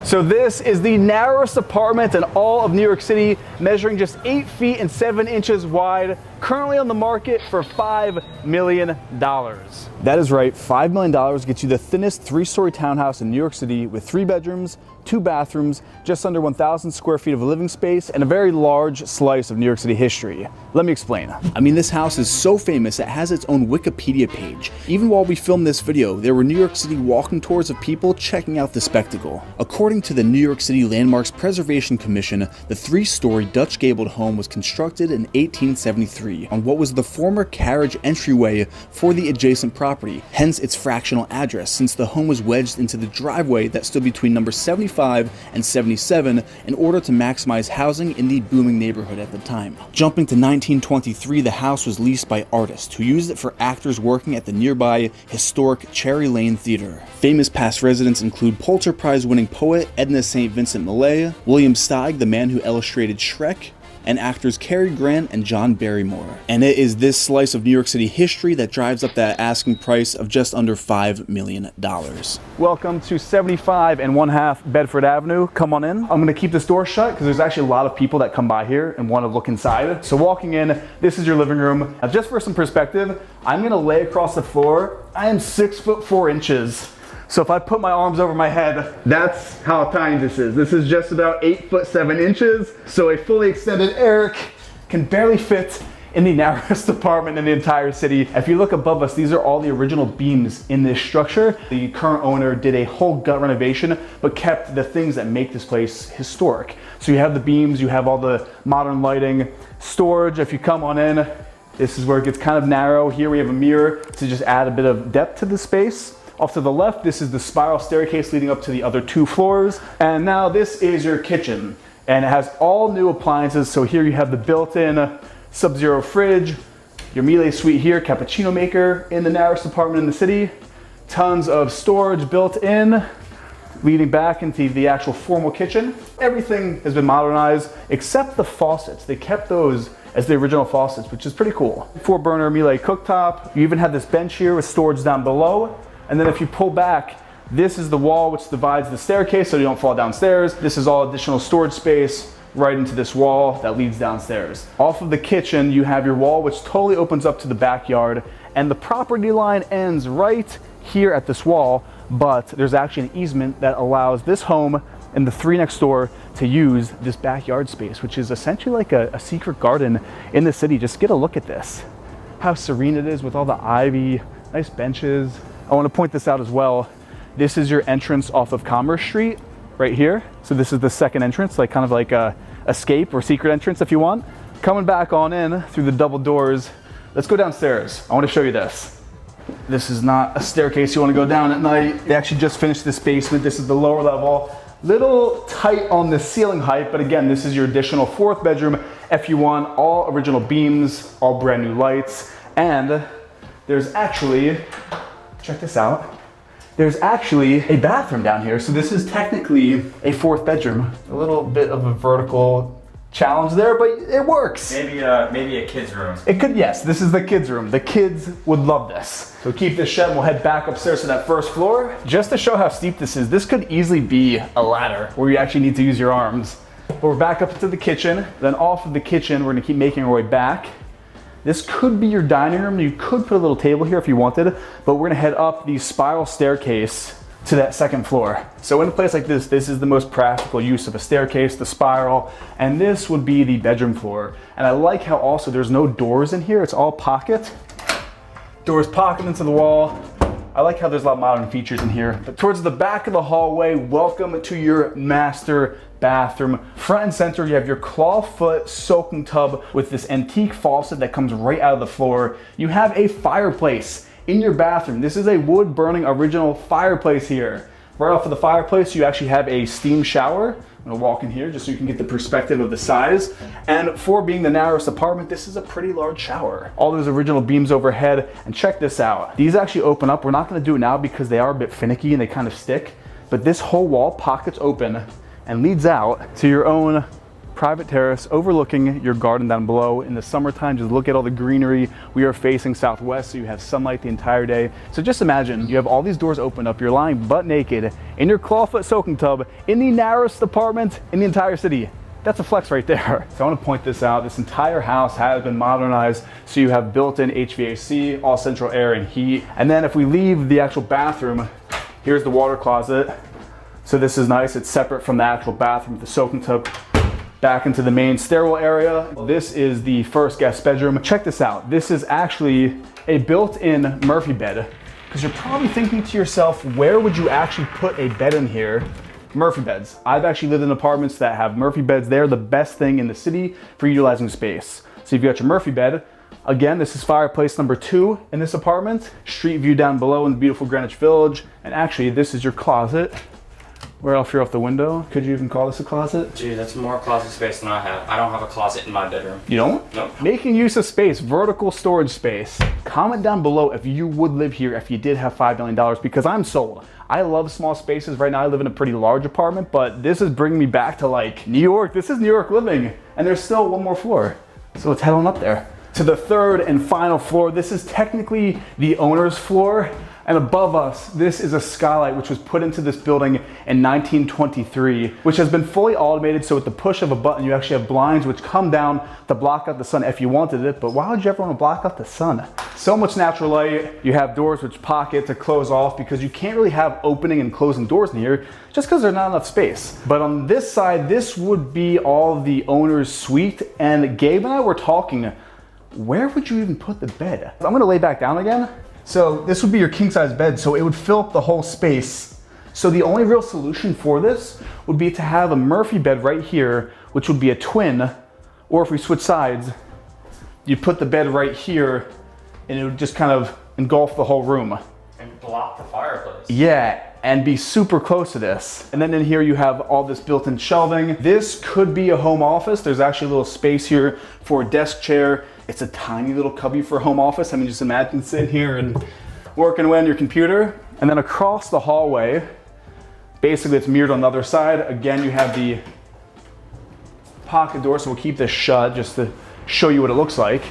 So this is the narrowest apartment in all of New York City, measuring just 8 feet and 7 inches wide, currently on the market for $5 million. That is right, $5 million gets you the thinnest 3-story townhouse in New York City with 3 bedrooms, 2 bathrooms, just under 1,000 square feet of living space, and a very large slice of New York City history. Let me explain. I mean, this house is so famous it has its own Wikipedia page. Even while we filmed this video, there were New York City walking tours of people checking out the spectacle. According to the New York City Landmarks Preservation Commission, the 3-story Dutch gabled home was constructed in 1873 on what was the former carriage entryway for the adjacent property, hence its fractional address, since the home was wedged into the driveway that stood between number 75 and 77 in order to maximize housing in the booming neighborhood at the time. Jumping to 1923, the house was leased by artists who used it for actors working at the nearby historic Cherry Lane Theater. Famous past residents include Pulitzer Prize winning poet Edna St. Vincent Millay, William Steig, the man who illustrated Shrek, and actors Cary Grant and John Barrymore. And it is this slice of New York City history that drives up that asking price of just under $5 million. Welcome to 75 1/2 Bedford Avenue. Come on in. I'm gonna keep this door shut because there's actually a lot of people that come by here and want to look inside. So walking in, this is your living room. Now just for some perspective, I'm gonna lay across the floor. I am 6'4" So if I put my arms over my head, that's how tiny this is. This is just about 8'7". So a fully extended Eric can barely fit in the narrowest apartment in the entire city. If you look above us, these are all the original beams in this structure. The current owner did a whole gut renovation, but kept the things that make this place historic. So you have the beams, you have all the modern lighting, storage. If you come on in, this is where it gets kind of narrow. Here we have a mirror to just add a bit of depth to the space. Off to the left, this is the spiral staircase leading up to the other 2 floors. And now this is your kitchen. And it has all new appliances. So here you have the built-in Sub-Zero fridge, your Miele suite here, cappuccino maker in the narrowest apartment in the city. Tons of storage built in, leading back into the actual formal kitchen. Everything has been modernized except the faucets. They kept those as the original faucets, which is pretty cool. 4-burner Miele cooktop. You even have this bench here with storage down below. And then if you pull back, this is the wall which divides the staircase so you don't fall downstairs. This is all additional storage space right into this wall that leads downstairs. Off of the kitchen, you have your wall which totally opens up to the backyard, and the property line ends right here at this wall, but there's actually an easement that allows this home and the 3 next door to use this backyard space, which is essentially like a secret garden in the city. Just get a look at this. How serene it is with all the ivy, nice benches. I want to point this out as well. This is your entrance off of Commerce Street right here. So this is the second entrance, like kind of like a escape or secret entrance if you want. Coming back on in through the double doors. Let's go downstairs. I want to show you this. This is not a staircase you want to go down at night. They actually just finished this basement. This is the lower level. Little tight on the ceiling height, but again, this is your additional 4th bedroom if you want. All original beams, all brand new lights, and there's actually, check this out. There's actually a bathroom down here. So this is technically a 4th bedroom. A little bit of a vertical challenge there, but it works. Maybe a kid's room. It could, yes, this is the kids' room. The kids would love this. So keep this shut and we'll head back upstairs to that 1st floor. Just to show how steep this is, this could easily be a ladder where you actually need to use your arms. But we're back up to the kitchen. Then off of the kitchen, we're gonna keep making our way back. This could be your dining room. You could put a little table here if you wanted, but we're gonna head up the spiral staircase to that 2nd floor. So in a place like this, this is the most practical use of a staircase, the spiral, and this would be the bedroom floor. And I like how also there's no doors in here. It's all pocket. Doors pocket into the wall. I like how there's a lot of modern features in here. But towards the back of the hallway, welcome to your master bathroom. Front and center, you have your clawfoot soaking tub with this antique faucet that comes right out of the floor. You have a fireplace in your bathroom. This is a wood burning original fireplace here. Right off of the fireplace, you actually have a steam shower. I'm gonna walk in here just so you can get the perspective of the size. And for being the narrowest apartment, this is a pretty large shower. All those original beams overhead, and check this out. These actually open up. We're not gonna do it now because they are a bit finicky and they kind of stick, but this whole wall pockets open and leads out to your own private terrace overlooking your garden down below. In the summertime, just look at all the greenery. We are facing southwest, so you have sunlight the entire day. So just imagine you have all these doors open up, you're lying butt naked in your clawfoot soaking tub in the narrowest apartment in the entire city. That's a flex right there. So I want to point this out. This entire house has been modernized. So you have built-in HVAC, all central air and heat. And then if we leave the actual bathroom, here's the water closet. So this is nice. It's separate from the actual bathroom, the soaking tub back into the main stairwell area. This is the first guest bedroom. Check this out. This is actually a built-in Murphy bed, because you're probably thinking to yourself, where would you actually put a bed in here? Murphy beds. I've actually lived in apartments that have Murphy beds. They're the best thing in the city for utilizing space. So you've got your Murphy bed. Again, this is fireplace number 2 in this apartment. Street view down below in the beautiful Greenwich Village. And actually, this is your closet. Right off here off the window. Could you even call this a closet? Gee, that's more closet space than I have. I don't have a closet in my bedroom. You don't? No. Making use of space, vertical storage space. Comment down below if you would live here if you did have $5 million, because I'm sold. I love small spaces. Right now I live in a pretty large apartment, but this is bringing me back to like New York. This is New York living, and there's still one more floor. So let's head on up there. To the third and final floor. This is technically the owner's floor. And above us, this is a skylight which was put into this building in 1923, which has been fully automated. So with the push of a button, you actually have blinds which come down to block out the sun if you wanted it. But why would you ever want to block out the sun? So much natural light. You have doors which pocket to close off, because you can't really have opening and closing doors in here just because there's not enough space. But on this side, this would be all the owner's suite. And Gabe and I were talking, where would you even put the bed? I'm gonna lay back down again. So this would be your king size bed, so it would fill up the whole space. So the only real solution for this would be to have a Murphy bed right here, which would be a twin, or if we switch sides, you put the bed right here and it would just kind of engulf the whole room. And block the fireplace. Yeah, and be super close to this. And then in here you have all this built-in shelving. This could be a home office. There's actually a little space here for a desk chair. It's a tiny little cubby for a home office. I mean, just imagine sitting here and working away on your computer. And then across the hallway, basically it's mirrored on the other side. Again, you have the pocket door, so we'll keep this shut just to show you what it looks like.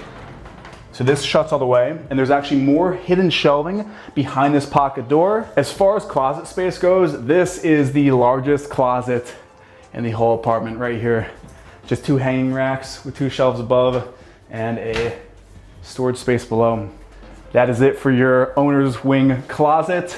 So this shuts all the way, and there's actually more hidden shelving behind this pocket door. As far as closet space goes, this is the largest closet in the whole apartment right here. Just 2 hanging racks with 2 shelves above and a storage space below. That is it for your owner's wing closet.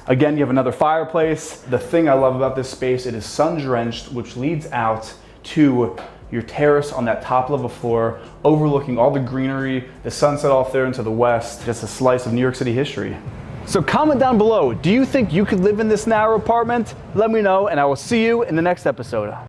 Again, you have another fireplace. The thing I love about this space, it is sun drenched, which leads out to your terrace on that top level floor, overlooking all the greenery, the sunset off there into the west. Just a slice of New York City history. So comment down below, do you think you could live in this narrow apartment? Let me know, and I will see you in the next episode.